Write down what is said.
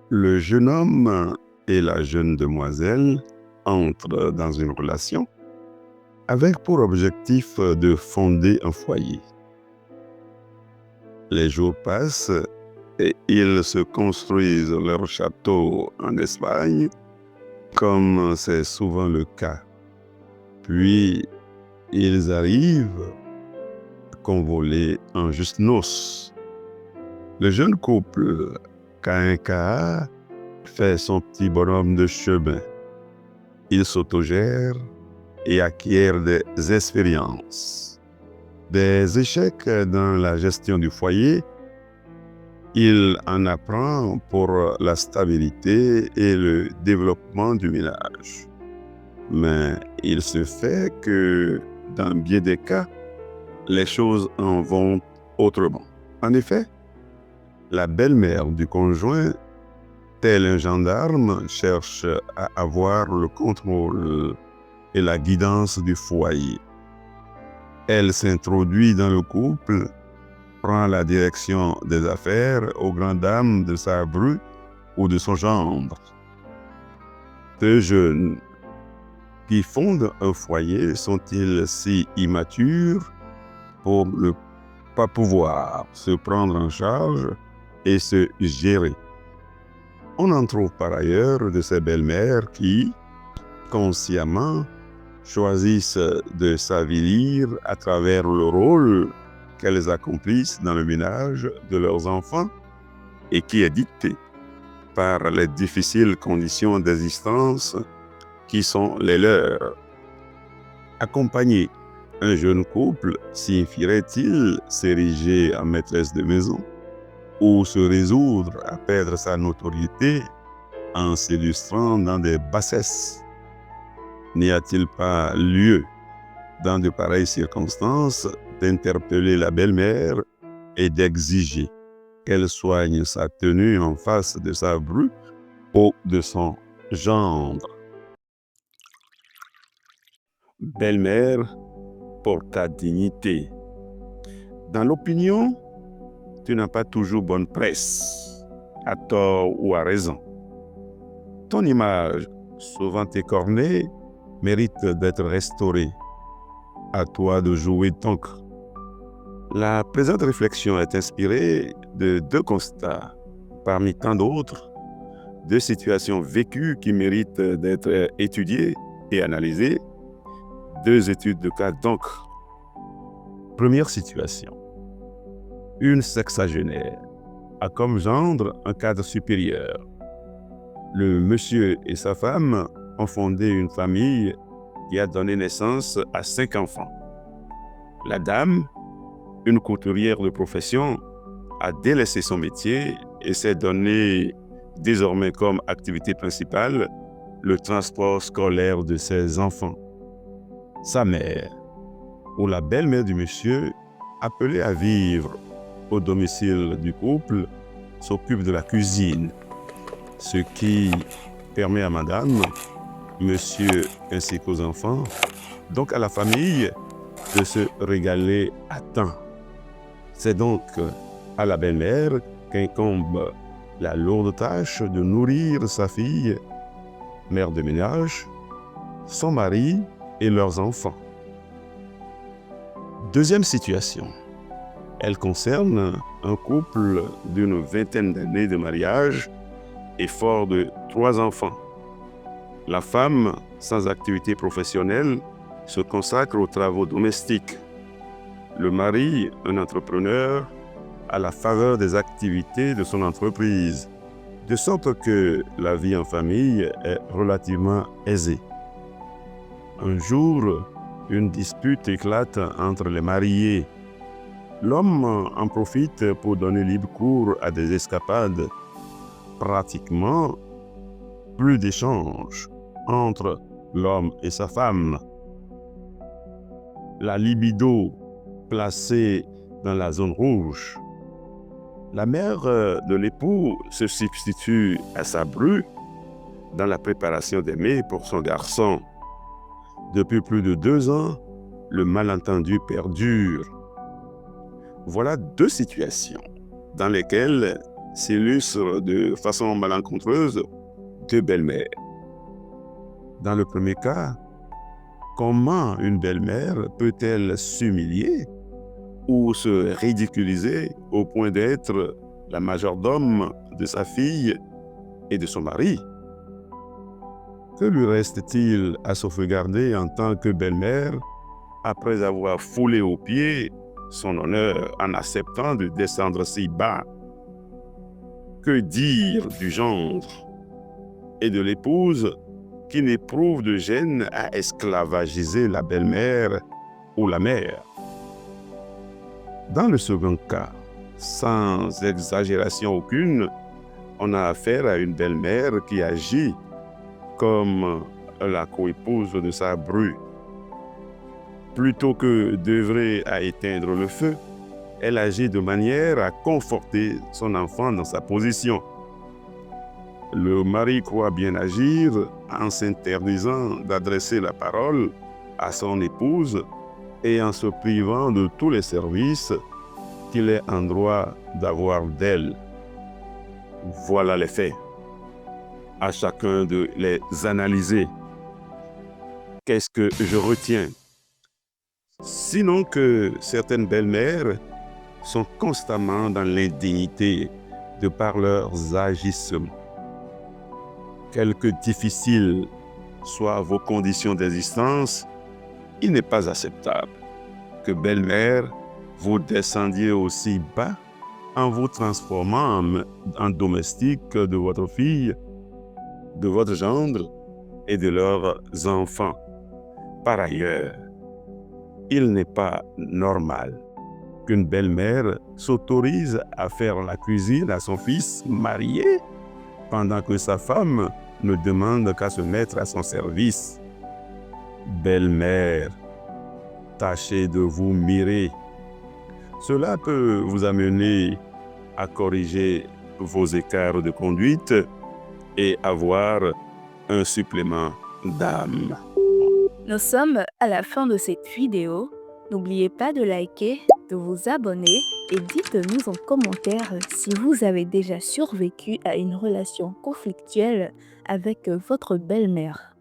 Le jeune homme et la jeune demoiselle entrent dans une relation avec pour objectif de fonder un foyer. Les jours passent et ils se construisent leur château en Espagne, comme c'est souvent le cas. Puis, ils arrivent convolés en juste noces. Le jeune couple, Caïn fait son petit bonhomme de chemin. Il s'autogère et acquiert des expériences. Des échecs dans la gestion du foyer, il en apprend pour la stabilité et le développement du ménage. Mais il se fait que, dans bien des cas, les choses en vont autrement. En effet, la belle-mère du conjoint, tel un gendarme, cherche à avoir le contrôle et la guidance du foyer. Elle s'introduit dans le couple, prend la direction des affaires aux grandes dames de sa bru ou de son gendre. Deux jeunes qui fondent un foyer sont-ils si immatures pour ne pas pouvoir se prendre en charge et se gérer? On en trouve par ailleurs de ces belles-mères qui, consciemment, choisissent de s'avilir à travers le rôle qu'elles accomplissent dans le ménage de leurs enfants et qui est dicté par les difficiles conditions d'existence qui sont les leurs. Accompagner un jeune couple signifierait-il s'ériger en maîtresse de maison ou se résoudre à perdre sa notoriété en s'illustrant dans des bassesses? N'y a-t-il pas lieu, dans de pareilles circonstances, d'interpeller la belle-mère et d'exiger qu'elle soigne sa tenue en face de sa bru ou de son gendre? Belle-mère, pour ta dignité. Dans l'opinion, tu n'as pas toujours bonne presse, à tort ou à raison. Ton image, souvent écornée, mérite d'être restaurée. À toi de jouer ton cœur. La présente réflexion est inspirée de deux constats, parmi tant d'autres, deux situations vécues qui méritent d'être étudiées et analysées, deux études de cas donc. Première situation. Une sexagénaire a comme gendre un cadre supérieur. Le monsieur et sa femme ont fondé une famille qui a donné naissance à 5 enfants. La dame, une couturière de profession, a délaissé son métier et s'est donné désormais comme activité principale le transport scolaire de ses enfants. Sa mère, ou la belle-mère du monsieur, appelée à vivre au domicile du couple, s'occupe de la cuisine, ce qui permet à madame, monsieur ainsi qu'aux enfants, donc à la famille, de se régaler à temps. C'est donc à la belle-mère qu'incombe la lourde tâche de nourrir sa fille, mère de ménage, son mari et leurs enfants. Deuxième situation. Elle concerne un couple d'une vingtaine d'années de mariage et fort de 3 enfants. La femme, sans activité professionnelle, se consacre aux travaux domestiques. Le mari, un entrepreneur, à la faveur des activités de son entreprise, de sorte que la vie en famille est relativement aisée. Un jour, une dispute éclate entre les mariés. L'homme en profite pour donner libre cours à des escapades. Pratiquement, plus d'échanges entre l'homme et sa femme. La libido placée dans la zone rouge. La mère de l'époux se substitue à sa bru dans la préparation des mets pour son garçon. Depuis plus de 2 ans, le malentendu perdure. Voilà 2 situations dans lesquelles s'illustrent de façon malencontreuse deux belles-mères. Dans le premier cas, comment une belle-mère peut-elle s'humilier ou se ridiculiser au point d'être la majordome de sa fille et de son mari? Que lui reste-t-il à sauvegarder en tant que belle-mère après avoir foulé aux pieds son honneur en acceptant de descendre si bas? Que dire du gendre et de l'épouse qui n'éprouve de gêne à esclavagiser la belle-mère ou la mère? Dans le second cas, sans exagération aucune, on a affaire à une belle-mère qui agit comme la coépouse de sa bru. Plutôt que d'œuvrer à éteindre le feu, elle agit de manière à conforter son enfant dans sa position. Le mari croit bien agir en s'interdisant d'adresser la parole à son épouse et en se privant de tous les services qu'il est en droit d'avoir d'elle. Voilà les faits. À chacun de les analyser. Qu'est-ce que je retiens? Sinon que certaines belles-mères sont constamment dans l'indignité de par leurs agissements. Quelque difficiles soient vos conditions d'existence, il n'est pas acceptable que belle-mère, vous descendiez aussi bas en vous transformant en domestique de votre fille, de votre gendre et de leurs enfants. Par ailleurs, il n'est pas normal qu'une belle-mère s'autorise à faire la cuisine à son fils marié pendant que sa femme ne demande qu'à se mettre à son service. Belle-mère, tâchez de vous mirer. Cela peut vous amener à corriger vos écarts de conduite et avoir un supplément d'âme. Nous sommes à la fin de cette vidéo. N'oubliez pas de liker, de vous abonner et dites-nous en commentaire si vous avez déjà survécu à une relation conflictuelle avec votre belle-mère.